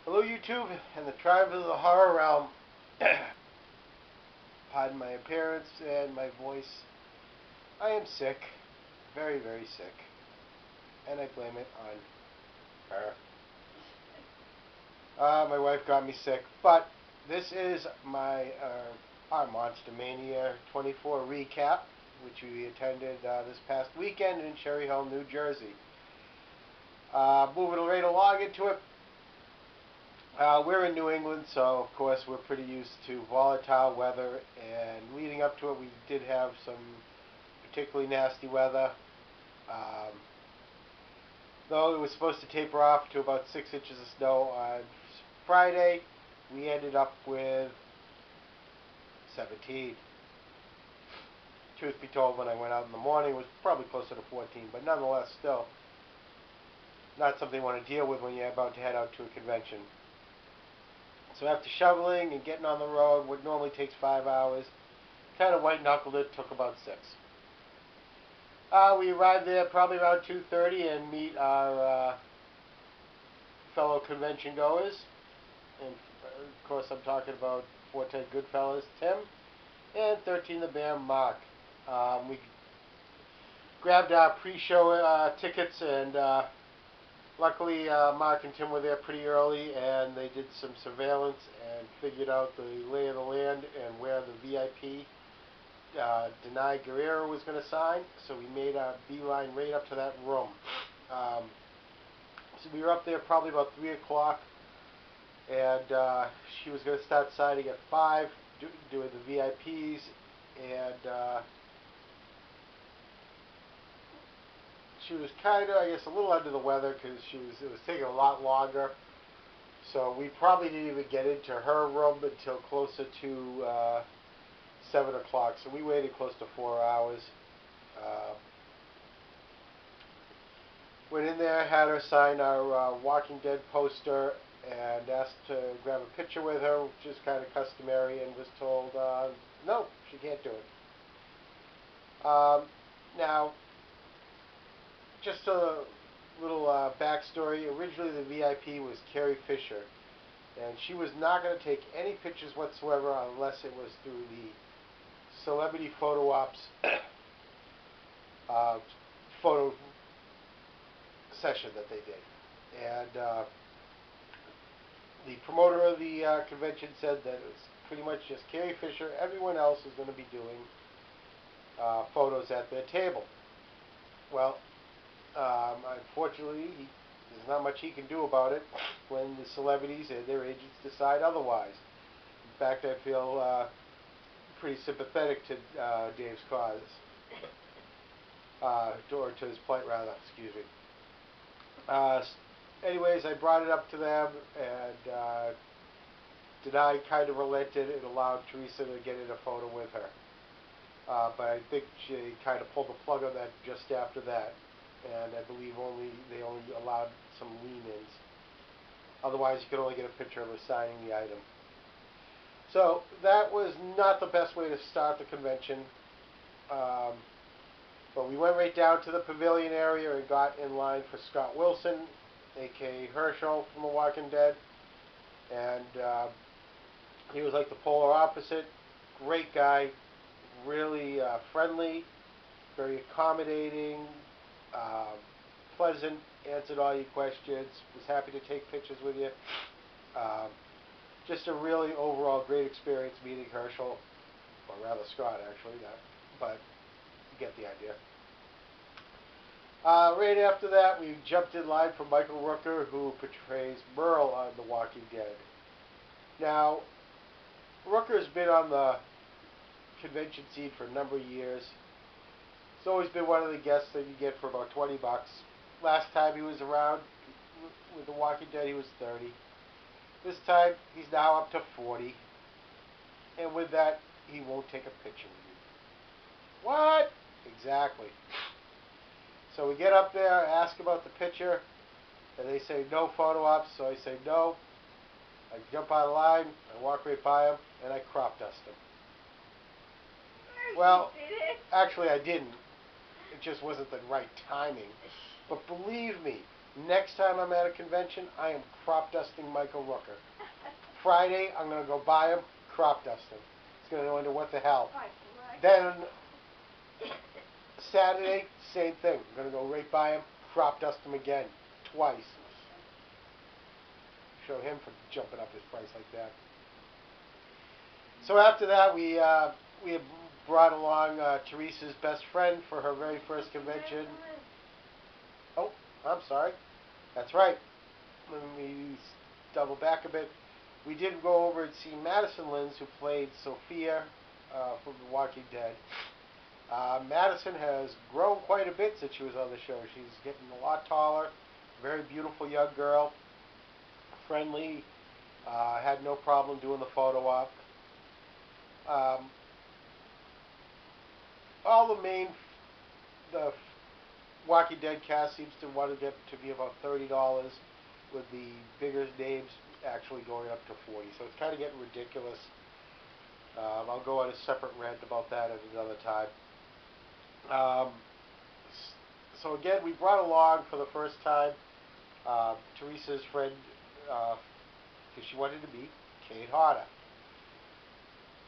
Hello YouTube and the tribes of the horror realm. Pardon my appearance and my voice. I am sick. Very, very sick. And I blame it on her. My wife got me sick. But this is our Monster Mania 24 recap, which we attended this past weekend in Cherry Hill, New Jersey. Moving right along into it. We're in New England, so of course we're pretty used to volatile weather, and leading up to it we did have some particularly nasty weather. Though it was supposed to taper off to about 6 inches of snow on Friday, we ended up with 17. Truth be told, when I went out in the morning it was probably closer to 14, but nonetheless still not something you want to deal with when you're about to head out to a convention. So after shoveling and getting on the road, what normally takes 5 hours, kind of white-knuckled it, took about 6. We arrived there probably around 2:30 and meet our fellow convention goers. And of course I'm talking about 410 Goodfellas, Tim, and 13 the Bear, Mark. We grabbed our pre-show tickets, and luckily, Mark and Tim were there pretty early, and they did some surveillance and figured out the lay of the land and where the VIP Denai Guerrero was going to sign. So we made a beeline right up to that room. So we were up there probably about 3 o'clock, and she was going to start signing at 5, doing the VIPs, and she was kind of, I guess, a little under the weather because it was taking a lot longer. So we probably didn't even get into her room until closer to 7 o'clock. So we waited close to 4 hours. Went in there, had her sign our Walking Dead poster, and asked to grab a picture with her, which is kind of customary, and was told, no, she can't do it. Now, just a little backstory. Originally, the VIP was Carrie Fisher, and she was not going to take any pictures whatsoever unless it was through the celebrity photo ops photo session that they did. And the promoter of the convention said that it was pretty much just Carrie Fisher. Everyone else is going to be doing photos at their table. Well, unfortunately, there's not much he can do about it when the celebrities and their agents decide otherwise. In fact, I feel pretty sympathetic to Dave's cause, or to his plight, rather. Excuse me. Anyways, I brought it up to them, and Denai kind of relented and allowed Teresa to get in a photo with her. But I think she kind of pulled the plug on that just after that. And I believe they only allowed some lean-ins. Otherwise, you could only get a picture of her signing the item. So that was not the best way to start the convention. But we went right down to the pavilion area and got in line for Scott Wilson, a.k.a. Herschel from The Walking Dead. And he was like the polar opposite. Great guy, really friendly, very accommodating, pleasant, answered all your questions, was happy to take pictures with you. Just a really overall great experience meeting Herschel, or rather Scott actually, but you get the idea. Right after that, we jumped in line for Michael Rooker, who portrays Merle on The Walking Dead. Now, Rooker's been on the convention scene for a number of years. It's always been one of the guests that you get for about $20. Last time he was around with The Walking Dead, he was 30. This time, he's now up to 40. And with that, he won't take a picture with you. What? Exactly. So we get up there, ask about the picture, and they say no photo ops, so I say no. I jump out of line, I walk right by him, and I crop dust him. Well, actually I didn't. It just wasn't the right timing. But believe me, Next time I'm at a convention, I am crop dusting Michael Rooker. Friday, I'm going to go buy him, crop dust him. He's going to wonder what the hell. Then Saturday, same thing. I'm going to go right by him, crop dust him again, twice. Show him for jumping up his price like that. So after that, we had brought along Teresa's best friend for her very first convention. Oh, I'm sorry. That's right. Let me double back a bit. We did go over and see Madison Lins, who played Sophia from The Walking Dead. Madison has grown quite a bit since she was on the show. She's getting a lot taller, very beautiful young girl, friendly, had no problem doing the photo op. All the Walking Dead cast seems to want to get to be about $30, with the bigger names actually going up to $40. So it's kind of getting ridiculous. I'll go on a separate rant about that at another time. So again, we brought along for the first time Teresa's friend, because she wanted to meet Cade Harder.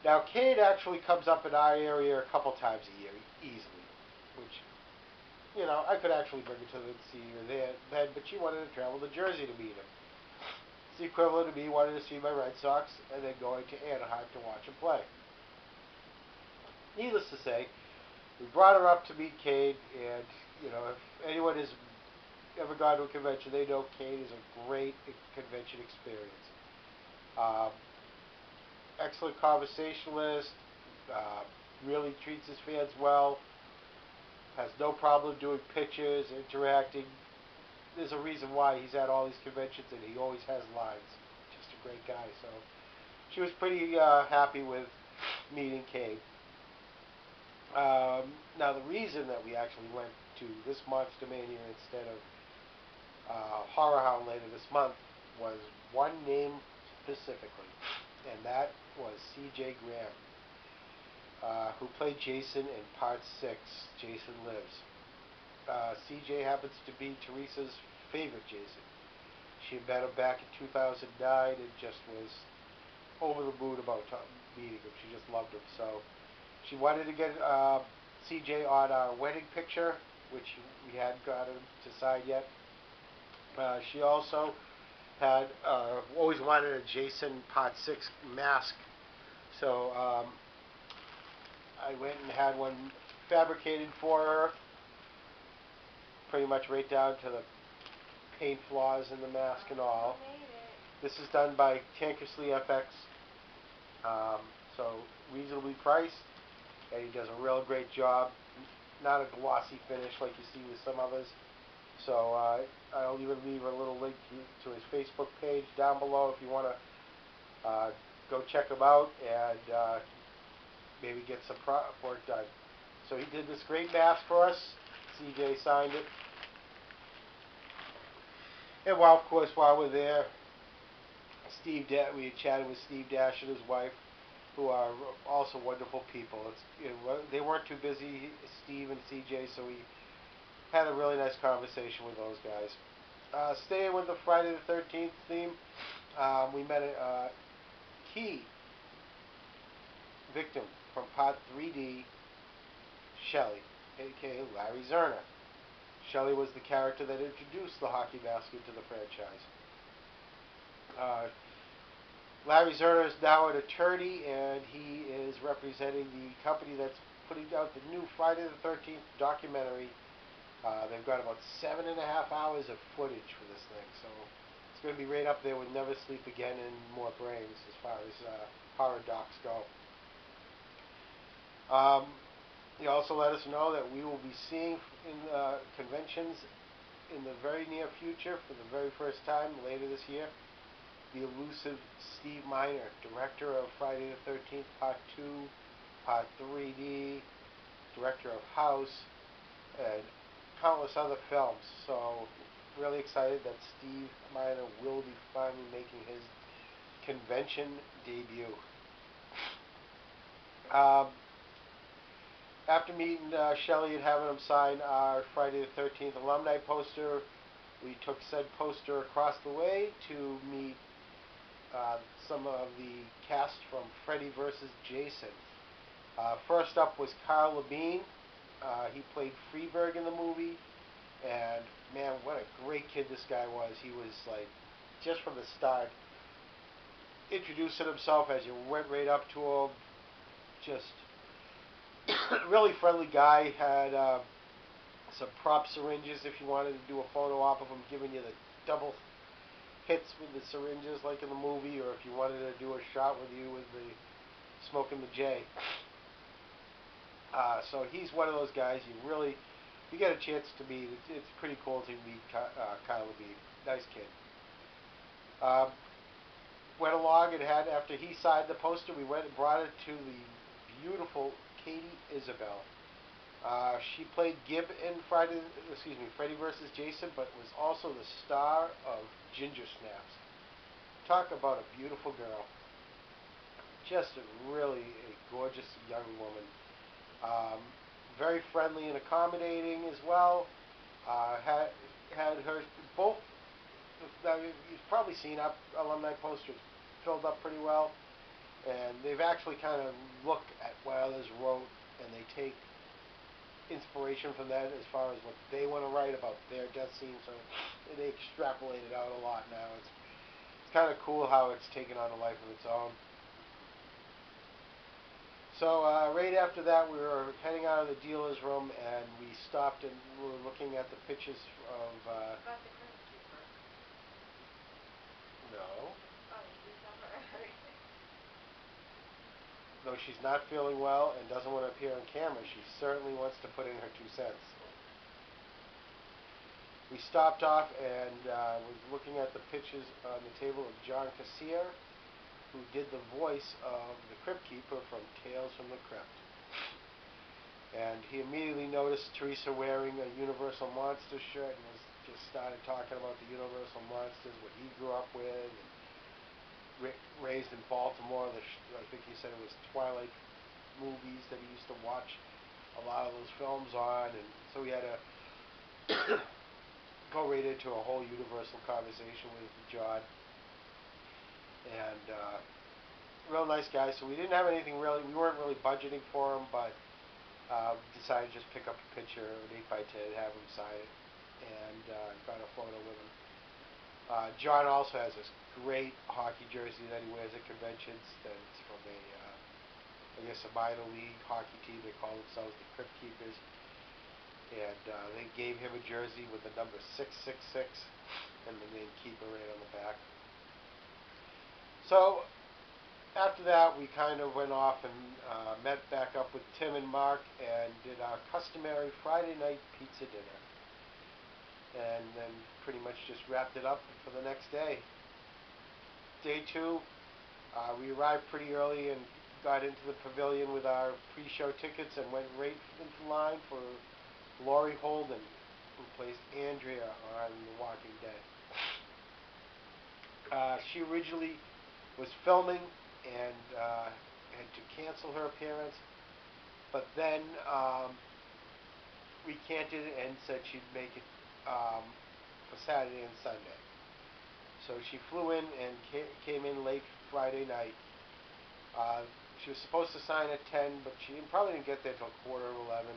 Now, Cade actually comes up in our area a couple times a year, easily, which, you know, I could actually bring her to see her then, but she wanted to travel to Jersey to meet him. It's the equivalent of me wanting to see my Red Sox and then going to Anaheim to watch him play. Needless to say, we brought her up to meet Cade, and, you know, if anyone has ever gone to a convention, they know Cade is a great convention experience. Excellent conversationalist, really treats his fans well, has no problem doing pictures, interacting. There's a reason why he's at all these conventions and he always has lines. Just a great guy. So she was pretty happy with meeting Cade. Now the reason that we actually went to this Monster Mania instead of Horror Hound later this month was one name specifically, and that was C.J. Graham, who played Jason in Part 6, Jason Lives. C.J. happens to be Teresa's favorite Jason. She had met him back in 2009 and just was over the moon about meeting him. She just loved him. So she wanted to get C.J. on our wedding picture, which we hadn't gotten to sign yet. She also had always wanted a Jason Part 6 mask. So I went and had one fabricated for her, pretty much right down to the paint flaws in the mask and all. This is done by Tankersley FX, so reasonably priced, and he does a real great job. Not a glossy finish like you see with some others. So I'll even leave a little link to his Facebook page down below if you want to go check him out and maybe get some work done. So he did this great mask for us. CJ signed it. And of course, while we're there, we had chatted with Steve Dash and his wife, who are also wonderful people. They weren't too busy, Steve and CJ, so we had a really nice conversation with those guys. Staying with the Friday the 13th theme, we met a key victim from Part 3D, Shelly, a.k.a. Larry Zerner. Shelly was the character that introduced the hockey mask into the franchise. Larry Zerner is now an attorney, and he is representing the company that's putting out the new Friday the 13th documentary. They've got about 7.5 hours of footage for this thing, so it's going to be right up there with Never Sleep Again and More Brains as far as horror docs go. He also let us know that we will be seeing in conventions in the very near future, for the very first time later this year, the elusive Steve Miner, director of Friday the 13th Part 2, Part 3D, director of House, and countless other films. So really excited that Steve Miner will be finally making his convention debut. After meeting Shelly and having him sign our Friday the 13th alumni poster, We took said poster across the way to meet some of the cast from Freddy vs. Jason. First up was Carl Labine. He played Freeberg in the movie, and man, what a great kid this guy was. He was like, just from the start, introducing himself as you went right up to him. Just really friendly guy. Had some prop syringes if you wanted to do a photo op of him, giving you the double hits with the syringes like in the movie, or if you wanted to do a shot with you with the smoking the J. So he's one of those guys you get a chance to meet. It's pretty cool to meet Kyle Levine. Nice kid. Went along and after he signed the poster, we went and brought it to the beautiful Katie Isabel. She played Gib in Freddy vs. Jason, but was also the star of Ginger Snaps. Talk about a beautiful girl. Just really a gorgeous young woman. Very friendly and accommodating as well. Had her both. You've probably seen alumni posters filled up pretty well, and they've actually kind of looked at what others wrote, and they take inspiration from that as far as what they want to write about their death scene. So they extrapolate it out a lot now. It's kind of cool how it's taken on a life of its own. So right after that, we were heading out of the dealer's room, and we stopped and we were looking at the pictures of. About the Crypt Keeper. No. Oh, you never heard. Though she's not feeling well and doesn't want to appear on camera, she certainly wants to put in her 2 cents. We stopped off and was looking at the pictures on the table of John Cassier, who did the voice of the Crypt Keeper from Tales from the Crypt. And he immediately noticed Teresa wearing a Universal Monsters shirt and just started talking about the Universal Monsters, what he grew up with, and raised in Baltimore. I think he said it was Twilight movies that he used to watch a lot of those films on, and so we had to go right into a whole Universal conversation with John. And real nice guy. So we didn't have anything really. We weren't really budgeting for him, but decided to just pick up a picture, an 8x10, have him sign it, and got a photo with him. John also has this great hockey jersey that he wears at conventions. That's from I guess a minor league hockey team. They call themselves the Crypt Keepers, and they gave him a jersey with the number 666 and the name Keeper right on the back. So after that, we kind of went off and met back up with Tim and Mark and did our customary Friday night pizza dinner. And then pretty much just wrapped it up for the next day. Day 2, we arrived pretty early and got into the pavilion with our pre-show tickets and went right into line for Laurie Holden, who plays Andrea on The Walking Dead. She originally was filming and had to cancel her appearance, but then recanted it and said she'd make it for Saturday and Sunday. So she flew in and came in late Friday night. She was supposed to sign at 10, but she probably didn't get there till 11:15.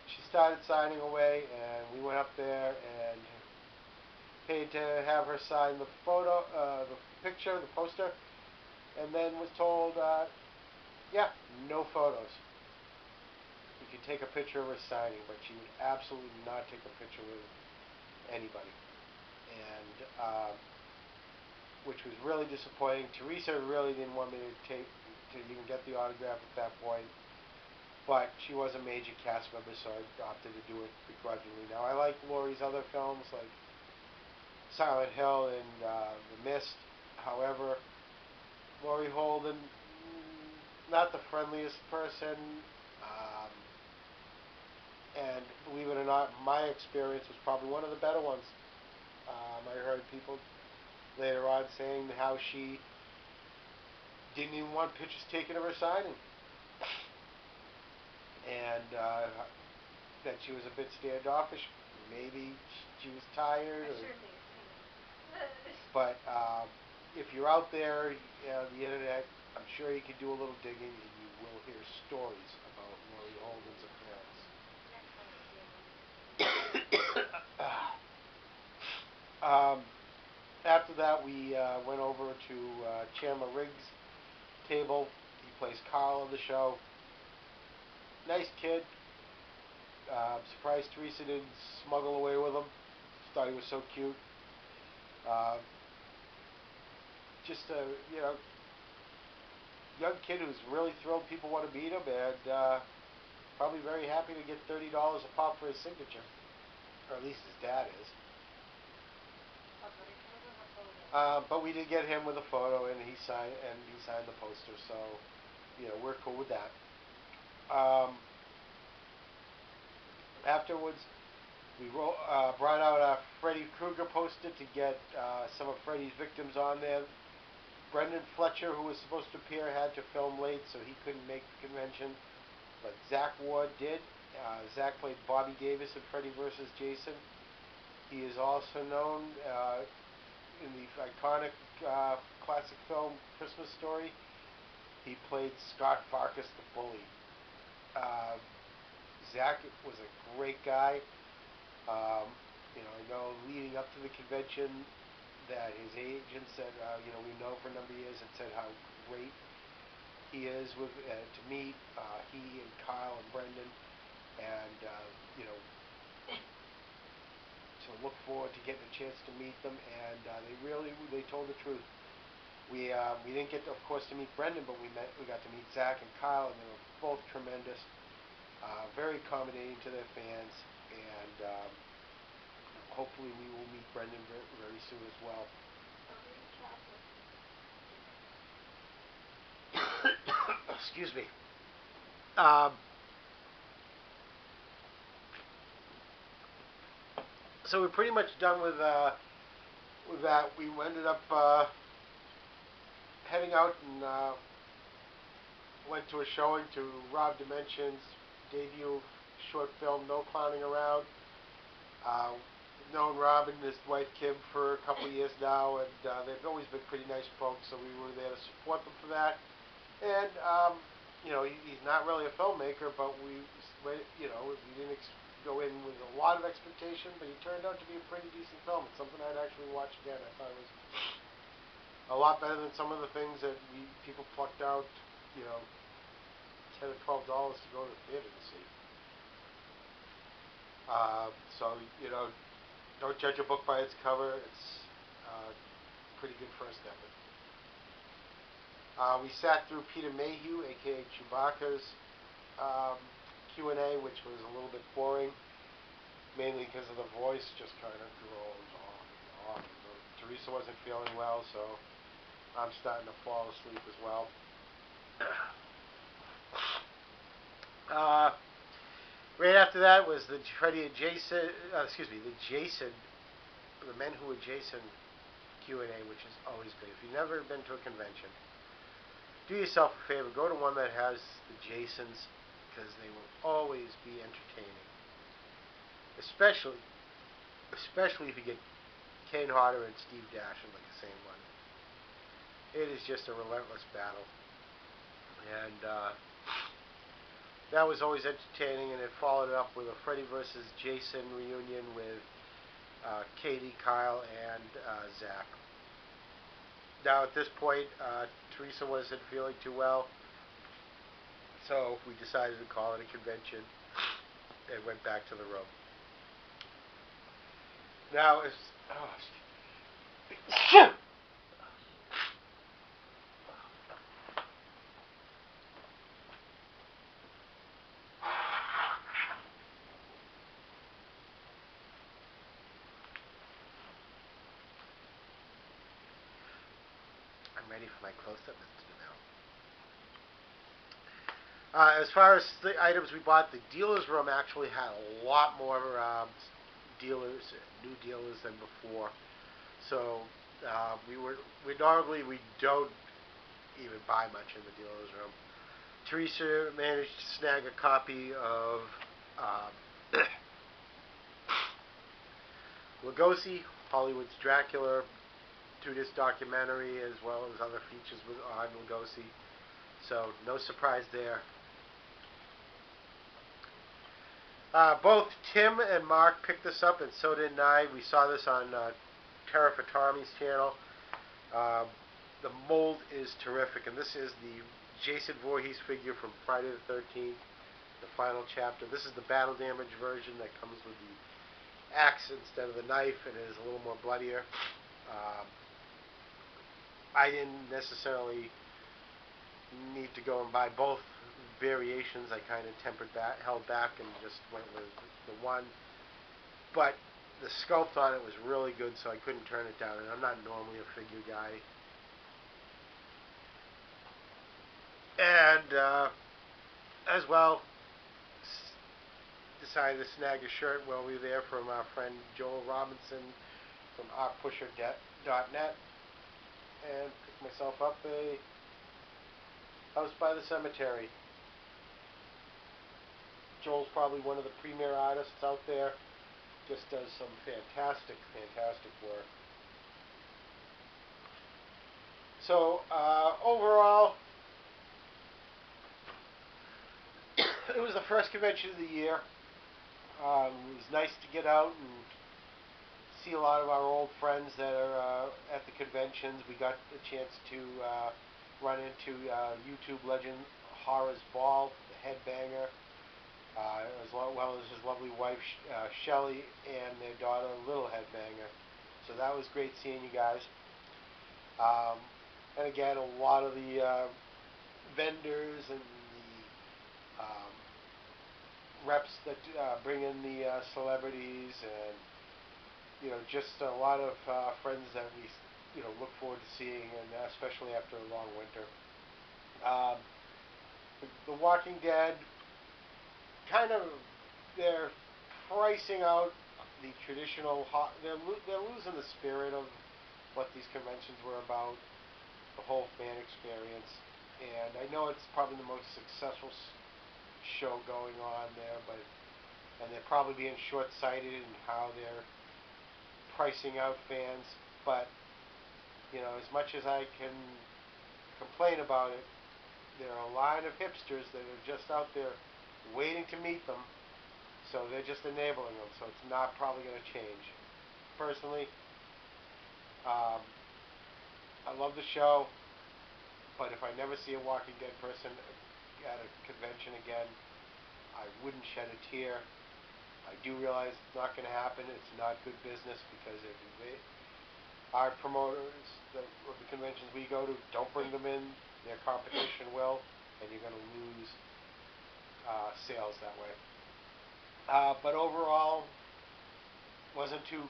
She started signing away, and we went up there and paid to have her sign the photo, the picture, the poster, and then was told, yeah, no photos. You could take a picture of her signing, but she would absolutely not take a picture with anybody. And which was really disappointing. Teresa really didn't want me to even get the autograph at that point, but she was a major cast member, so I opted to do it begrudgingly. Now, I like Laurie's other films, like Silent Hill and The Mist. However, Laurie Holden, not the friendliest person, and believe it or not, my experience was probably one of the better ones. I heard people later on saying how she didn't even want pictures taken of her signing, and that she was a bit standoffish maybe she was tired. I sure think it's him. But if you're out there on the internet, I'm sure you can do a little digging and you will hear stories about Laurie Holden's appearance. Next time I see him, I'm After that, we went over to Chandler Riggs' table. He plays Carl on the show. Nice kid. Surprised Teresa didn't smuggle away with him. Thought he was so cute. Uh, just a young kid who's really thrilled people want to meet him, and probably very happy to get $30 a pop for his signature, or at least his dad is. But we did get him with a photo, and he signed the poster. So, we're cool with that. Afterwards, we brought out a Freddy Krueger poster to get some of Freddy's victims on there. Brendan Fletcher, who was supposed to appear, had to film late, so he couldn't make the convention. But Zach Ward did. Zach played Bobby Davis in Freddy vs. Jason. He is also known in the iconic classic film Christmas Story. He played Scott Farkas the bully. Zach was a great guy. I know leading up to the convention that his agent said, we've known for a number of years, and said how great he is to meet. He and Kyle and Brendan, and to look forward to getting a chance to meet them. And they told the truth. We didn't get, of course, to meet Brendan, but we got to meet Zach and Kyle, and they were both tremendous. Very accommodating to their fans, and hopefully we will meet Brendan very, very soon as well. Excuse me. So we're pretty much done with that. We ended up heading out and went to a showing to Rob Dimension's debut short film, No Clowning Around. We've known Rob and his wife Kim for a couple of years now, and they've always been pretty nice folks, so we were there to support them for that. And he's not really a filmmaker, but we didn't go in with a lot of expectation, but he turned out to be a pretty decent film. It's something I'd actually watch again. I thought it was a lot better than some of the things that people plucked out, $10 or $12 to go to the theater to see. So don't judge a book by its cover. It's pretty good first effort. We sat through Peter Mayhew, aka Chewbacca's Q&A, which was a little bit boring, mainly because of the voice just kind of goes on and on. Teresa wasn't feeling well, so I'm starting to fall asleep as well. Right after that was the Freddy and Jason, the Men Who Were Jason Q&A, which is always great. If you've never been to a convention, do yourself a favor, go to one that has the Jasons, because they will always be entertaining. Especially if you get Kane Hodder and Steve Dash in the same one. It is just a relentless battle. And that was always entertaining, and it followed it up with a Freddy vs. Jason reunion with Katie, Kyle, and Zach. Now at this point, Teresa wasn't feeling too well, so we decided to call it a convention and went back to the room. Now, I'm ready for my close-up, Mr. DeMille. As far as the items we bought, the dealer's room actually had a lot more new dealers than before. So we normally don't even buy much in the dealer's room. Teresa managed to snag a copy of Lugosi, Hollywood's Dracula, to this documentary as well as other features on Lugosi. So no surprise there. Both Tim and Mark picked this up, and so did I. We saw this on Tara Fatami's channel. The mold is terrific, and this is the Jason Voorhees figure from Friday the 13th, the final chapter. This is the battle damage version that comes with the axe instead of the knife, and it is a little more bloodier. I didn't necessarily need to go and buy both variations. I kind of held back, and just went with the one. But the sculpt on it was really good, so I couldn't turn it down. And I'm not normally a figure guy. And as well, decided to snag a shirt while we were there from our friend Joel Robinson from artpusher.net, and picked myself up a House by the Cemetery. Joel's probably one of the premier artists out there. Just does some fantastic, fantastic work. So overall, it was the first convention of the year. It was nice to get out and see a lot of our old friends that are at the conventions. We got a chance to run into YouTube legend Horace Ball, the headbanger, as well as his lovely wife Shelly and their daughter Little Headbanger. So that was great seeing you guys. And again, a lot of the vendors and the reps that bring in the celebrities, and just a lot of friends that we look forward to seeing, and especially after a long winter. The Walking Dead, kind of, they're pricing out the traditional. They're losing the spirit of what these conventions were about, the whole fan experience. And I know it's probably the most successful show going on there, and they're probably being short-sighted in how they're pricing out fans. But as much as I can complain about it, there are a line of hipsters that are just out there waiting to meet them, so they're just enabling them. So it's not probably going to change. Personally, I love the show, but if I never see a Walking Dead person at a convention again, I wouldn't shed a tear. I do realize it's not going to happen. It's not good business, because if our promoters of the conventions we go to don't bring them in, their competition will, and you're going to lose sales that way. But overall, wasn't too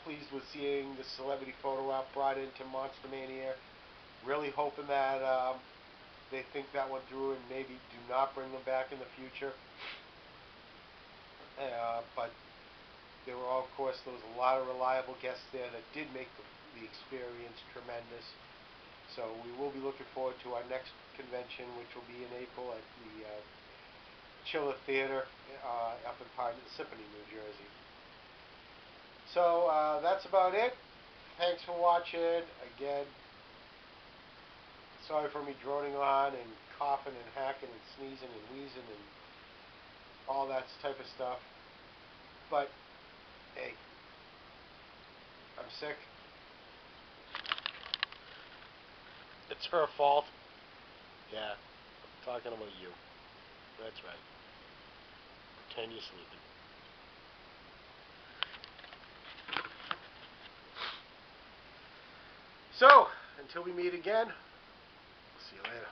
pleased with seeing the celebrity photo op brought into Monster Mania. Really hoping that they think that one through and maybe do not bring them back in the future. But there were, of course, there was a lot of reliable guests there that did make the experience tremendous. So we will be looking forward to our next convention, which will be in April at the Chiller Theater up in Parsippany, New Jersey. So that's about it. Thanks for watching. Again, sorry for me droning on and coughing and hacking and sneezing and wheezing and all that type of stuff. But hey, I'm sick. It's her fault. Yeah, I'm talking about you. That's right. Pretend you're sleeping. So, until we meet again, we'll see you later.